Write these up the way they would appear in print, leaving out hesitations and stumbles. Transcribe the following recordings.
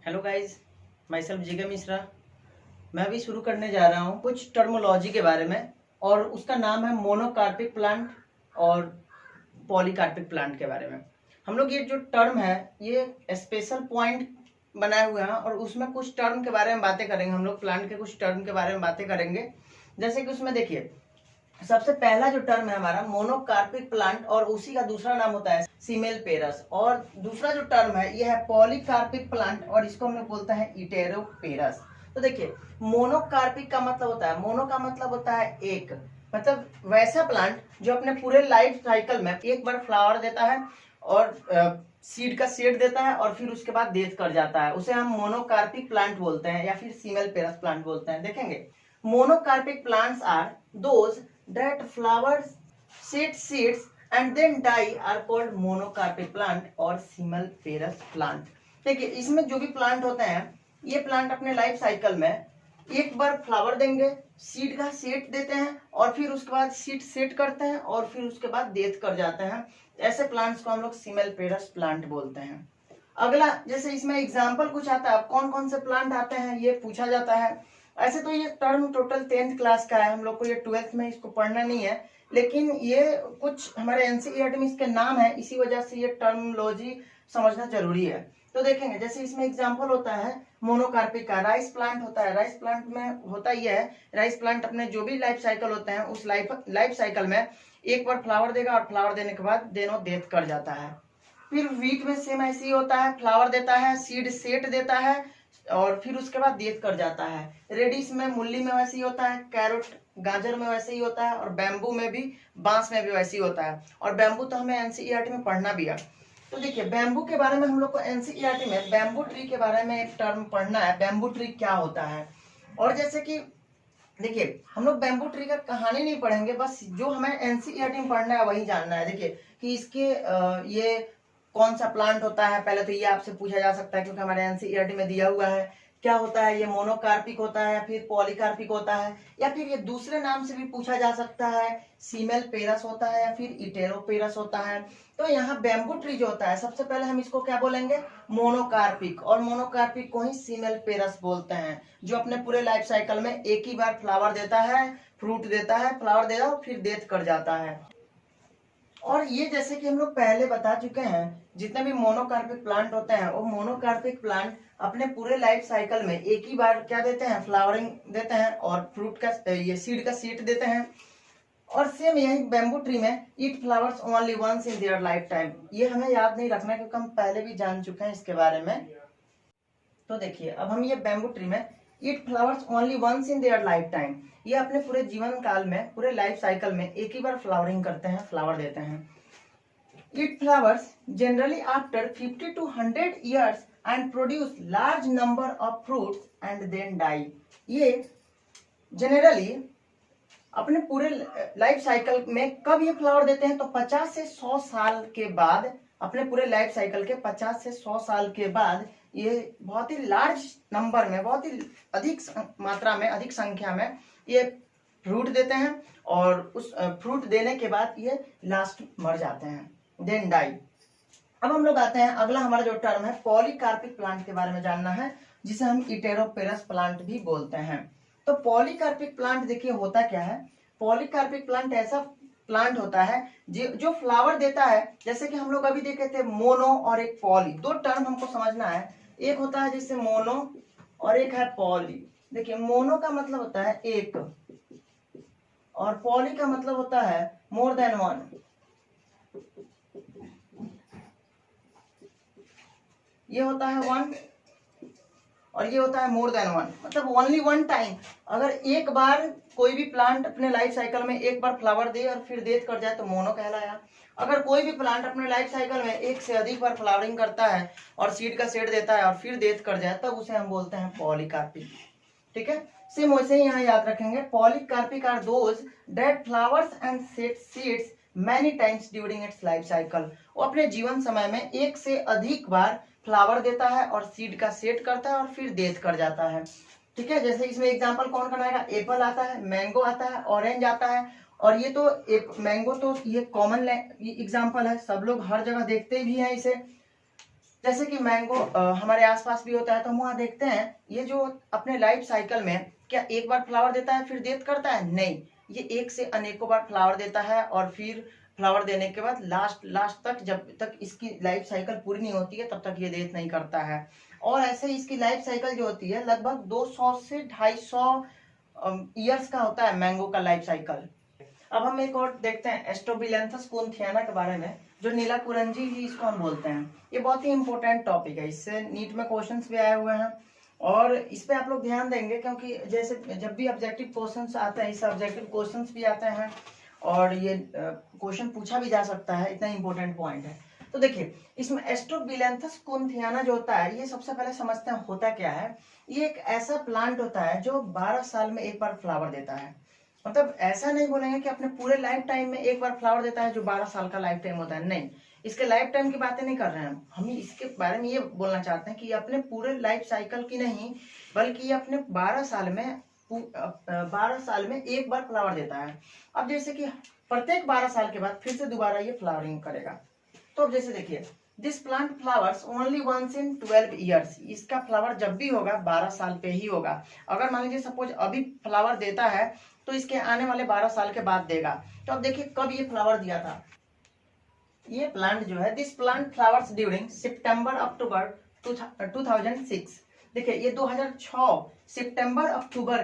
Hello guys, my self जिगर मिश्रा। मैं अभी शुरू करने जा रहा हूँ कुछ टर्मोलॉजी के बारे में, और उसका नाम है मोनोकार्पिक प्लांट और पॉलीकार्पिक प्लांट के बारे में। हम लोग ये जो टर्म है ये स्पेशल पॉइंट बनाए हुए हैं और उसमें कुछ टर्म के बारे में बातें करेंगे। हम लोग प्लांट के कुछ टर्म के बारे में बातें करेंगे। जैसे कि उसमें देखिए, सबसे पहला जो टर्म है हमारा मोनोकार्पिक प्लांट, और उसी का दूसरा नाम होता है सीमेलपेरस। और दूसरा जो टर्म है यह है पॉलीकार्पिक प्लांट, और इसको हम लोग बोलते हैं इटेरोपेरस। तो देखिए, मोनोकार्पिक का मतलब होता है, मोनो का मतलब होता है एक, मतलब वैसा प्लांट जो अपने पूरे लाइफ साइकिल में एक बार फ्लावर देता है और सीड का सेट देता है और फिर उसके बाद डेथ कर जाता है, उसे हम मोनोकार्पिक प्लांट बोलते हैं या फिर सीमेलपेरस प्लांट बोलते हैं। देखेंगे, monocarpic plants are those that flowers shed seeds and then die are called monocarpic plant और सीमेलपेरस प्लांट। देखिए, इसमें जो भी प्लांट होते हैं ये प्लांट अपने लाइफ साइकिल में एक बार फ्लावर देंगे, सीड का सेट देते हैं और फिर उसके बाद सीड सेट करते हैं और फिर उसके बाद डेथ कर जाते हैं। ऐसे प्लांट्स को हम लोग सीमेलपेरस प्लांट बोलते हैं। अगला, जैसे इसमें एग्जाम्पल कुछ आता है, कौन कौन से प्लांट आते हैं ये पूछा जाता है। ऐसे तो ये टर्म टोटल 10th क्लास का है, हम लोग को ये 12th में इसको पढ़ना नहीं है, लेकिन ये कुछ हमारे एनसीईआरटी में इसके नाम है, इसी वजह से ये टर्मोलॉजी समझना जरूरी है। तो देखेंगे, जैसे इसमें एग्जांपल होता है मोनोकार्पिक का, राइस प्लांट होता है। राइस प्लांट में होता यह है, राइस प्लांट अपने जो भी लाइफ साइकिल होते हैं उस लाइफ साइकिल में एक बार फ्लावर देगा और फ्लावर देने के बाद दोनों डेथ कर जाता है। फिर वीट में सेम ऐसे ही होता है, फ्लावर देता है, सीड सेट देता है और फिर उसके बाद डेथ कर जाता है। रेडिश में, मूली में वैसे ही होता है, कैरोट गाजर में वैसे ही होता है, और बैम्बू में भी, बांस में भी वैसे ही होता है। और बैम्बू तो हमें एनसीईआरटी में पढ़ना भी है। तो देखिए, बैम्बू के बारे में हम लोग को एनसीईआरटी में बैम्बू ट्री के बारे में एक टर्म पढ़ना है, बैम्बू ट्री क्या होता है। और जैसे कि देखिए, हम लोग बैम्बू ट्री का कहानी नहीं पढ़ेंगे, बस जो हमें एनसीईआरटी में पढ़ना है वही जानना है। देखिए कि इसके ये कौन सा प्लांट होता है, पहले तो ये आपसे पूछा जा सकता है क्योंकि हमारे एनसीईआरटी में दिया हुआ है। क्या होता है ये, मोनोकार्पिक होता है या फिर पॉलीकार्पिक होता है, या फिर ये दूसरे नाम से भी पूछा जा सकता है, सीमेलपेरस होता है या फिर इटेरोपेरस होता है। तो यहाँ बैम्बू ट्री जो होता है, सबसे पहले हम इसको क्या बोलेंगे, मोनोकार्पिक, और मोनोकार्पिक को ही सीमेलपेरस बोलते हैं, जो अपने पूरे लाइफ साइकिल में एक ही बार फ्लावर देता है, फ्रूट देता है, फ्लावर देता है और फिर डेथ कर जाता है। और ये जैसे कि हम लोग पहले बता चुके हैं, जितने भी मोनोकार्पिक प्लांट होते हैं वो मोनोकार्पिक प्लांट अपने पूरे लाइफ साइकिल में एक ही बार क्या देते हैं, फ्लावरिंग देते हैं और फ्रूट का ये सीड का सीड देते हैं। और सेम यही बैम्बू ट्री में it flowers only once in their life time. ये हमें याद नहीं रखना क्योंकि हम पहले भी जान चुके हैं इसके बारे में। तो देखिए, अब हम ये बैम्बू ट्री में it flowers only once in their life time, ये अपने पूरे जीवन काल में, पूरे लाइफ साइकिल में एक ही बार फ्लावरिंग करते हैं, फ्लावर देते हैं। It flowers generally after 50 to 100 years and produce large number of fruits and then die। ये जनरली अपने पूरे लाइफ साइकिल में कब ये फ्लावर देते हैं, तो 50 से 100 साल के बाद, अपने पूरे लाइफ साइकिल के 50 से 100 साल के बाद ये बहुत ही लार्ज नंबर में, बहुत ही अधिक मात्रा में, अधिक संख्या में ये फ्रूट देते हैं और उस फ्रूट देने के बाद ये लास्ट मर जाते हैं, देन डाई। अब हम लोग आते हैं, अगला हमारा जो टर्म है पॉलीकार्पिक प्लांट के बारे में जानना है, जिसे हम इटेरोपेरस प्लांट भी बोलते हैं। तो पॉलीकार्पिक प्लांट देखिए होता क्या है, पॉलीकार्पिक प्लांट ऐसा प्लांट होता है जो फ्लावर देता है। जैसे कि हम लोग अभी देखे थे मोनो और एक पॉली, दो टर्म हमको समझना है, एक होता है जैसे मोनो और एक है पॉली। देखिए, मोनो का मतलब होता है एक और पॉली का मतलब होता है मोर देन वन। ये होता है वन और ये होता है मोर देन वन, मतलब ओनली वन टाइम। अगर एक बार कोई भी प्लांट अपने लाइफ साइकिल में एक बार फ्लावर दे और फिर डेथ कर जाए तो मोनो कहलाया। अगर कोई भी प्लांट अपने लाइफ साइकिल में एक से अधिक बार फ्लावरिंग करता है और सीड का सेट देता है और फिर डेथ कर जाए तब उसे हम बोलते हैं पॉलीकार्पिक। ठीक है, सेम वैसे ही यहाँ याद रखेंगे, polycarpic are those that flowers and set seeds many times during its life cycle. वो अपने जीवन समय में एक से अधिक बार फ्लावर देता है और सीड का सेट करता है और फिर डेथ कर जाता है। ठीक है, जैसे इसमें एग्जांपल कौन कौन आएगा, एप्पल आता है, मैंगो आता है, ऑरेंज आता है। और ये तो एक मैंगो तो ये कॉमन एग्जांपल है, सब लोग हर जगह देखते भी हैं इसे। जैसे कि मैंगो हमारे आसपास भी होता है, तो हम वहाँ देखते हैं ये जो अपने लाइफ साइकिल में क्या एक बार फ्लावर देता है फिर डेथ करता है? नहीं, ये एक से अनेकों बार फ्लावर देता है और फिर फ्लावर देने के बाद लास्ट तक, जब तक इसकी लाइफ साइकिल पूरी नहीं होती है तब तक ये डेथ नहीं करता है। और ऐसे ही इसकी लाइफ साइकिल जो होती है लगभग 200 से 250 ईयर्स का होता है मैंगो का लाइफ साइकिल। अब हम एक और देखते हैं एस्ट्रोबिलेंथस कुंथियाना के बारे में, जो नीला कुरंजी ही इसको हम बोलते हैं। ये बहुत ही इंपॉर्टेंट टॉपिक है, इससे नीट में क्वेश्चंस भी आए हुए हैं और इस पे आप लोग ध्यान देंगे, क्योंकि जैसे जब भी ऑब्जेक्टिव क्वेश्चंस आते हैं, इस ऑब्जेक्टिव क्वेश्चंस भी आते हैं और ये क्वेश्चन पूछा भी जा सकता है, इतना इंपॉर्टेंट पॉइंट है। तो देखिए, इसमें एस्ट्रोबिलेंथस कुंथियाना जो होता है, ये सबसे पहले समझते हैं होता क्या है। ये एक ऐसा प्लांट होता है जो 12 साल में एक बार फ्लावर देता है। मतलब ऐसा नहीं बोलेंगे कि अपने पूरे लाइफ टाइम में एक बार फ्लावर देता है, जो 12 साल का लाइफ टाइम होता है, नहीं, इसके लाइफ टाइम की बातें नहीं कर रहे हैं हम इसके बारे में ये बोलना चाहते हैं कि अपने पूरे लाइफ साइकिल की नहीं, बल्कि ये अपने 12 साल में एक बार फ्लावर देता है। अब जैसे कि प्रत्येक 12 साल के बाद फिर से दोबारा ये फ्लावरिंग करेगा। तो अब जैसे देखिए, this plant flowers only once in 12 years. इसका फ्लावर जब भी होगा 12 साल पे ही होगा। अगर मान लीजिए सपोज अभी फ्लावर देता है तो इसके आने वाले 12 साल के बाद देगा। तो अब देखिए कब ये फ्लावर दिया था। ये प्लांट जो है, दिस प्लांट फ्लावर्स ड्यूरिंग सितंबर अक्टूबर 2006। देखिए ये 2006 सितंबर अक्टूबर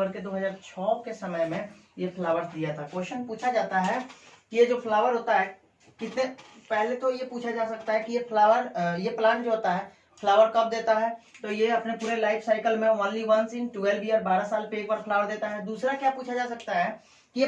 के 2006 के समय में ये फ्लावर दिया था। क्वेश्चन पूछा जाता है कि ये जो फ्लावर होता है कितने, पहले तो ये पूछा जा सकता है कि ये प्लांट जो होता है फ्लावर कब देता है। तो ये अपने पूरे लाइफ साइकिल में ओनली वंस इन 12 ईयर, 12 साल पे एक बार फ्लावर देता है। दूसरा क्या पूछा जा सकता है कि ये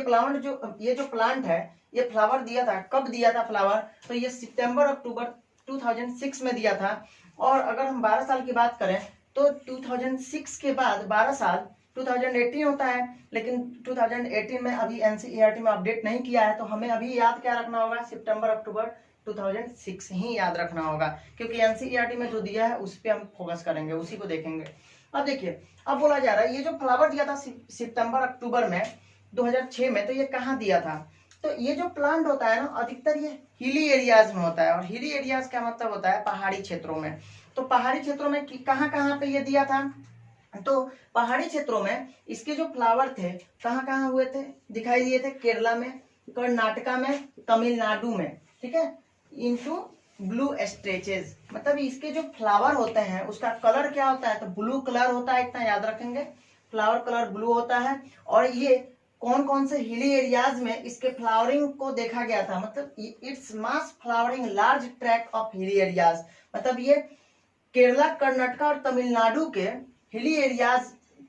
जो प्लांट है, ये फ्लावर दिया था, कब दिया था फ्लावर? तो ये सितंबर अक्टूबर 2006 में दिया था। और अगर हम 12 साल की बात करें तो 2006 के बाद 12 साल 2018 होता है, लेकिन 2018 में अभी एनसीईआरटी में अपडेट नहीं किया है, तो हमें अभी याद क्या रखना होगा? सितंबर अक्टूबर 2006 ही याद रखना होगा, क्योंकि एनसीईआरटी में जो दिया है उस पर हम फोकस करेंगे, उसी को देखेंगे। अब देखिए, अब बोला जा रहा है ये जो फ्लावर दिया था सितंबर अक्टूबर में 2006 में, तो ये कहाँ दिया था? तो ये जो प्लांट होता है ना, अधिकतर ये हिली एरियाज में होता है। और हिली एरियाज का मतलब होता है पहाड़ी क्षेत्रों में। तो पहाड़ी क्षेत्रों में कहाँ कहाँ पे ये दिया था? तो पहाड़ी क्षेत्रों में इसके जो फ्लावर थे कहाँ कहाँ हुए थे, दिखाई दिए थे? केरला में, कर्नाटका में, तमिलनाडु में, ठीक है, इनटू ब्लू स्ट्रेचेस। मतलब इसके जो फ्लावर होते हैं उसका कलर क्या होता है? तो ब्लू कलर होता है, इतना याद रखेंगे, फ्लावर कलर ब्लू होता है। और ये कौन कौन से हिली एरियाज में इसके फ्लावरिंग को देखा गया था? मतलब its mass flowering large track of hilly areas. मतलब ये केरला, कर्नाटका और तमिलनाडु के हिली एरियाज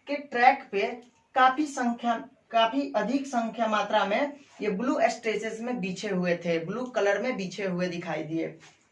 के ट्रैक पे काफी अधिक संख्या मात्रा में ये ब्लू स्ट्रेचेस में बिछे हुए थे, ब्लू कलर में बिछे हुए दिखाई दिए।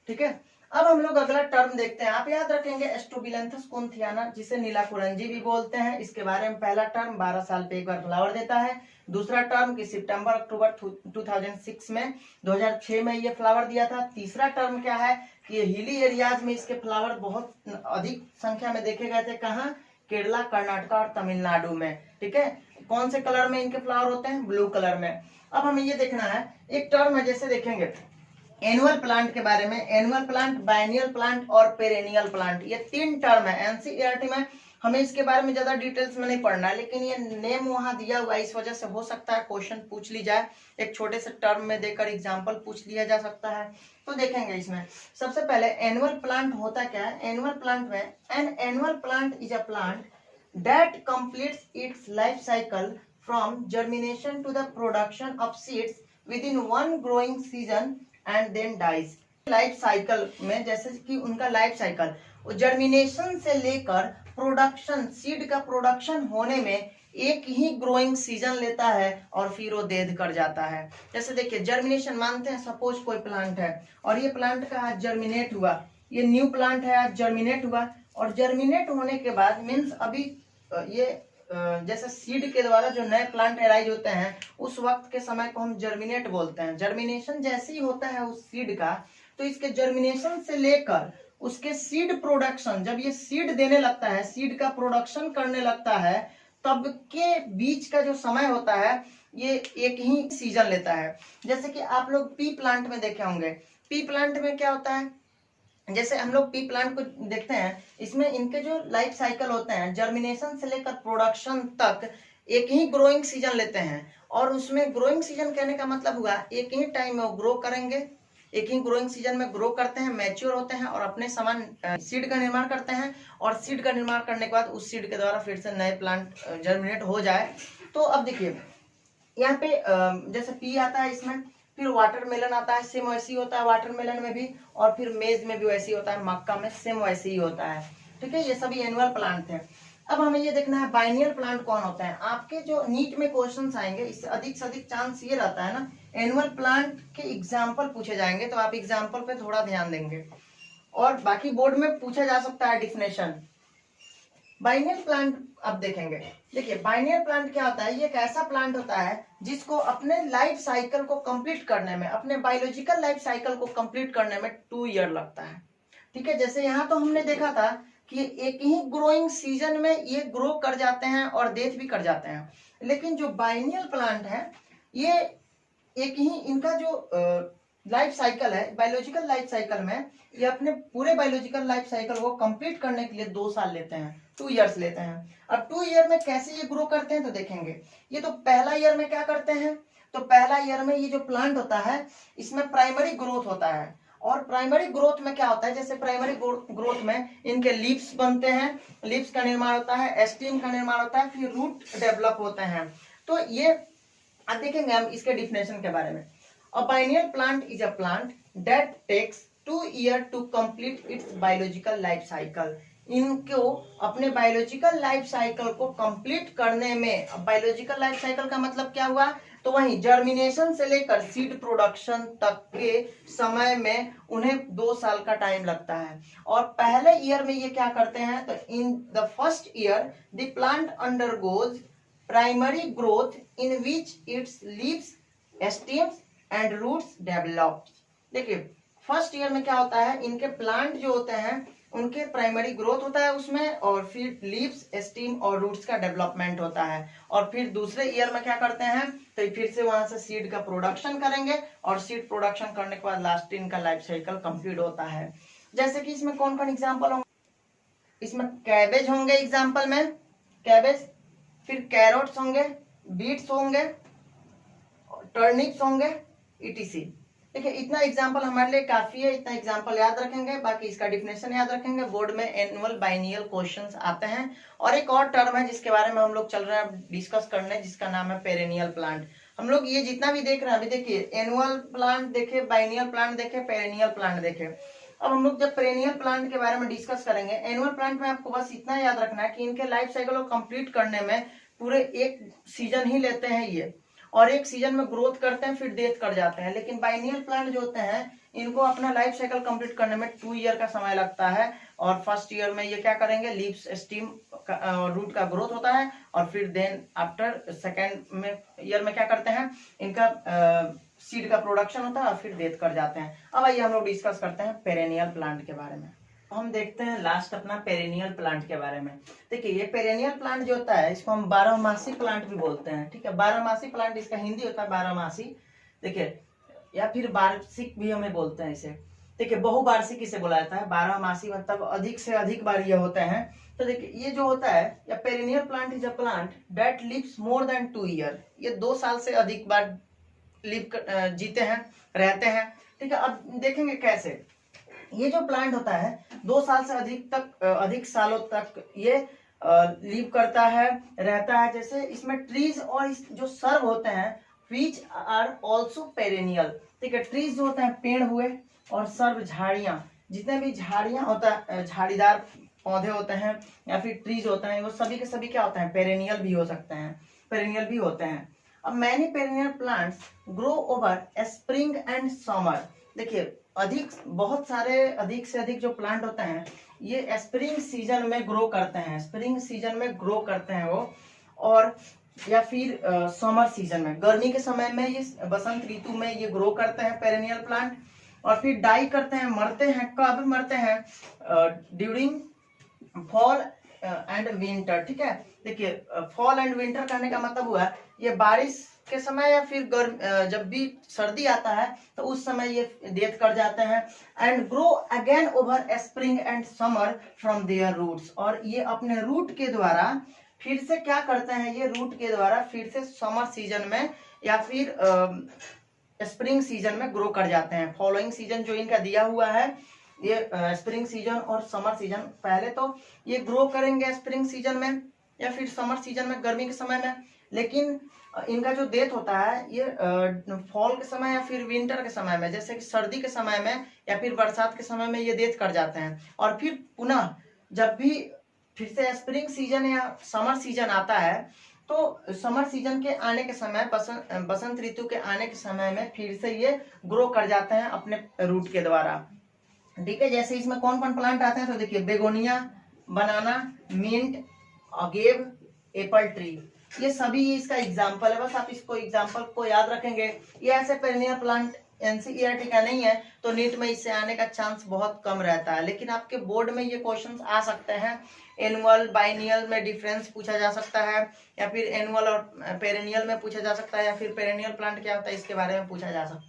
ठीक है, अब हम लोग अगला टर्म देखते हैं। आप याद रखेंगे एस्ट्रोबिलेंथस कुंथियाना, जिसे नीला कुरंजी भी बोलते हैं। इसके बारे में पहला टर्म 12 साल पे एक बार फ्लावर देता है। दूसरा टर्म कि सितंबर अक्टूबर 2006 में 2006 में ये फ्लावर दिया था। तीसरा टर्म क्या है कि ये हिली एरियाज में इसके फ्लावर बहुत अधिक संख्या में देखे गए थे। कहाँ? केरला, कर्नाटका और तमिलनाडु में। ठीक है, कौन से कलर में इनके फ्लावर होते हैं? ब्लू कलर में। अब हमें ये देखना है, एक टर्म है, जैसे देखेंगे एनुअल प्लांट के बारे में। एनुअल प्लांट, बायनियल प्लांट और पेरेनियल प्लांट, ये तीन टर्म है। एनसीईआरटी में हमें इसके बारे में ज्यादा डिटेल्स में नहीं पढ़ना है, लेकिन ये नेम वहां दिया हुआ है, इस वजह से हो सकता है क्वेश्चन पूछ ली जाए, एक छोटे से टर्म में देकर एग्जांपल पूछ लिया जा सकता है। तो देखेंगे इसमें सबसे पहले एनुअल प्लांट होता क्या है। एनुअल प्लांट में an annual plant is a plant that completes its life cycle from germination to the production of seeds within one growing season and then dies. Life cycle में जैसे कि उनका life cycle germination से लेकर production, seed का production होने में एक ही ग्रोइंग सीजन लेता है और फिर वो डेथ कर जाता है। जैसे देखिए जर्मिनेशन, मानते हैं सपोज कोई प्लांट है और ये प्लांट का आज जर्मिनेट हुआ, ये न्यू प्लांट है, आज जर्मिनेट हुआ। और जर्मिनेट होने के बाद मीन्स अभी ये जैसे सीड के द्वारा जो नए प्लांट एराइज होते हैं उस वक्त के समय को हम जर्मिनेट बोलते हैं। जर्मिनेशन जैसे ही होता है उस सीड का, तो इसके जर्मिनेशन से लेकर उसके सीड प्रोडक्शन, जब ये सीड देने लगता है, सीड का प्रोडक्शन करने लगता है, तब के बीच का जो समय होता है ये एक ही सीजन लेता है। जैसे कि आप लोग पी प्लांट में देखे होंगे, पी प्लांट में क्या होता है, जैसे हम लोग पी प्लांट को देखते हैं, इसमें इनके जो लाइफ साइकिल होते हैं, जर्मिनेशन से लेकर प्रोडक्शन तक एक ही ग्रोइंग सीजन लेते हैं। और उसमें ग्रोइंग सीजन कहने का मतलब हुआ एक ही टाइम में वो ग्रो करेंगे, एक ही ग्रोइंग सीजन में ग्रो करते हैं, मैच्योर होते हैं और अपने समान सीड का निर्माण करते हैं। और सीड का निर्माण करने के बाद उस सीड के द्वारा फिर से नए प्लांट जर्मिनेट हो जाए। तो अब देखिए यहाँ पे जैसे पी आता है इसमें, फिर वाटरमेलन आता है, सेम वैसे ही होता है वाटरमेलन में भी, और फिर मेज में भी वैसे ही होता है, मक्का में सेम वैसे ही होता है। ठीक है, ये सभी एनुअल प्लांट थे। अब हमें ये देखना है बाइनियल प्लांट कौन होता है। आपके जो नीट में क्वेश्चंस आएंगे, इससे अधिक चांस ये रहता है ना, एनुअल प्लांट के एग्जाम्पल पूछे जाएंगे, तो आप एग्जाम्पल पे थोड़ा ध्यान देंगे। और बाकी बोर्ड में पूछा जा सकता है डिफिनेशन। बाइनियल प्लांट अब देखेंगे। देखिए बाइनियल प्लांट क्या होता है, ये एक ऐसा प्लांट होता है जिसको अपने लाइफ साइकिल को कंप्लीट करने में, अपने बायोलॉजिकल लाइफ साइकिल को कंप्लीट करने में 2 ईयर लगता है। ठीक है, जैसे यहाँ तो हमने देखा था कि एक ही ग्रोइंग सीजन में ये ग्रो कर जाते हैं और डेथ भी कर जाते हैं। लेकिन जो बाइनियल प्लांट है, ये एक ही इनका जो लाइफ साइकिल है, बायोलॉजिकल लाइफ साइकिल में ये अपने पूरे बायोलॉजिकल लाइफ साइकिल को कंप्लीट करने के लिए 2 साल लेते हैं, 2 ईयर्स लेते हैं। अब 2 ईयर में कैसे ये ग्रो करते हैं तो देखेंगे। ये तो पहला ईयर में क्या करते हैं, तो पहला ईयर में ये जो प्लांट होता है इसमें प्राइमरी ग्रोथ होता है। और प्राइमरी ग्रोथ में क्या होता है, जैसे प्राइमरी ग्रोथ में इनके लीव्स बनते हैं, लीव्स का निर्माण होता है, स्टेम का निर्माण होता है, फिर रूट डेवलप होते हैं। तो ये अब देखेंगे हम इसके डिफिनेशन के बारे में। A biennial plant is a plant that takes 2 years to complete its biological life cycle. इनको अपने बायोलॉजिकल लाइफ साइकिल को कंप्लीट करने में, बायोलॉजिकल लाइफ साइकिल का मतलब क्या हुआ, तो वही जर्मिनेशन से लेकर सीड प्रोडक्शन तक के समय में उन्हें 2 साल का टाइम लगता है। और पहले ईयर में ये क्या करते हैं, तो in the first year the plant undergoes primary growth in which its leaves, stems and roots develop. देखिए फर्स्ट ईयर में क्या होता है, इनके प्लांट जो होते हैं उनके प्राइमरी ग्रोथ होता है उसमें, और फिर लीव्स, स्टीम और रूट्स का डेवलपमेंट होता है। और फिर दूसरे ईयर में क्या करते हैं, तो फिर से वहां से सीड का प्रोडक्शन करेंगे, और सीड प्रोडक्शन करने के बाद लास्ट इनका लाइफ साइकिल कंप्लीट होता है। जैसे कि इसमें कौन कौन एग्जाम्पल होंगे, इसमें कैबेज होंगे एग्जाम्पल में, कैबेज, फिर कैरोट्स होंगे, बीट्स होंगे, टर्निप्स होंगे, ईटीसी। देखिए इतना एग्जाम्पल हमारे लिए काफी है, इतना एग्जाम्पल याद रखेंगे, बाकी इसका डिफिनेशन याद रखेंगे। बोर्ड में एनुअल बाइनियल क्वेश्चंस आते हैं। और एक और टर्म है जिसके बारे में हम लोग चल रहे हैं डिस्कस करने, जिसका नाम है पेरेनियल प्लांट। हम लोग ये जितना भी देख रहे हैं, अभी देखिए एनुअल प्लांट देखे, बाइनियल प्लांट देखे, पेरेनियल प्लांट देखे। अब हम लोग जब पेरेनियल प्लांट के बारे में डिस्कस करेंगे, एनुअल प्लांट में आपको बस इतना याद रखना है कि इनके लाइफ साइकिल को कंप्लीट करने में पूरे एक सीजन ही लेते हैं ये, और एक सीजन में ग्रोथ करते हैं फिर डेथ कर जाते हैं। लेकिन बाइनियल प्लांट जो होते हैं इनको अपना लाइफ साइकिल कंप्लीट करने में 2 ईयर का समय लगता है। और फर्स्ट ईयर में ये क्या करेंगे, लीव्स, स्टीम, रूट का ग्रोथ होता है, और फिर देन आफ्टर सेकेंड में ईयर में क्या करते हैं, इनका सीड का प्रोडक्शन होता है और फिर डेथ कर जाते हैं। अब आइए हम लोग डिस्कस करते हैं पेरेनियल प्लांट के बारे में। हम देखते हैं लास्ट अपना पेरेनियल प्लांट के बारे में। देखिए ये पेरेनियल प्लांट जो होता है इसको हम 12मासी प्लांट भी बोलते हैं। ठीक है, 12मासी प्लांट इसका हिंदी होता है 12मासी। देखिए या फिर वार्षिक भी हमें बोलते हैं इसे। देखिए बहुवार्षिक इसे बोला जाता है, 12मासी मतलब अधिक से अधिक बार ये होते हैं। तो देखिए ये जो होता है, या perennial plant is a plant that lives more than 2 year. ये 2 साल से अधिक बार जीते हैं, रहते हैं। ठीक है, अब देखेंगे कैसे। ये जो प्लांट होता है 2 साल से अधिक सालों तक ये लीव करता है, रहता है। जैसे इसमें ट्रीज और जो सर्व होते हैं विच आर ऑल्सो पेरेनियल। ठीक है, ट्रीज जो होते हैं पेड़ हुए, और सर्व झाड़ियां, जितने भी झाड़ियां होता है, झाड़ीदार पौधे होते हैं या फिर ट्रीज होते हैं, वो सभी के सभी क्या होते हैं, पेरेनियल भी हो सकते हैं, पेरेनियल भी होते हैं। अब many perennial plants grow over spring and summer. देखिए बहुत सारे अधिक से अधिक जो प्लांट होते हैं ये स्प्रिंग सीजन में ग्रो करते हैं, स्प्रिंग सीजन में ग्रो करते हैं वो, और या फिर समर सीजन में, गर्मी के समय में, ये बसंत ऋतु में ये ग्रो करते हैं पेरेनियल प्लांट। और फिर डाई करते हैं, मरते हैं। कब मरते हैं, ड्यूरिंग फॉल एंड विंटर। ठीक है, देखिए फॉल एंड विंटर कहने का मतलब हुआ ये बारिश के समय या फिर जब भी सर्दी आता है तो उस समय ये डेथ कर जाते हैं। And grow again over spring and summer from their roots, और ये अपने रूट के द्वारा फिर से क्या करते हैं, ये रूट के द्वारा फिर से समर सीजन में या फिर स्प्रिंग सीजन में ग्रो कर जाते हैं। फॉलोइंग सीजन जो इनका दिया हुआ है, ये स्प्रिंग सीजन और समर सीजन, पहले तो ये ग्रो करेंगे स्प्रिंग सीजन में या फिर समर सीजन में गर्मी के समय में, लेकिन इनका जो डेथ होता है ये फॉल के समय या फिर विंटर के समय में, जैसे कि सर्दी के समय में या फिर बरसात के समय में ये डेथ कर जाते हैं। और फिर पुनः जब भी फिर से स्प्रिंग सीजन या समर सीजन आता है तो समर सीजन के आने के समय, बसंत ऋतु के आने के समय में फिर से ये ग्रो कर जाते हैं अपने रूट के द्वारा। ठीक है, जैसे इसमें कौन कौन प्लांट आते हैं तो देखिए, बेगोनिया, बनाना, मिंट, अगेव, एप्पल ट्री, ये सभी इसका एग्जाम्पल है। बस आप इसको एग्जाम्पल को याद रखेंगे। ये ऐसे पेरेनियल प्लांट एनसीईआरटी का नहीं है तो नीट में इससे आने का चांस बहुत कम रहता है, लेकिन आपके बोर्ड में ये क्वेश्चंस आ सकते हैं। एनुअल बाइनियल में डिफरेंस पूछा जा सकता है, या फिर एनुअल और पेरेनियल में पूछा जा सकता है, या फिर पेरेनियल प्लांट क्या होता है इसके बारे में पूछा जा सकता है।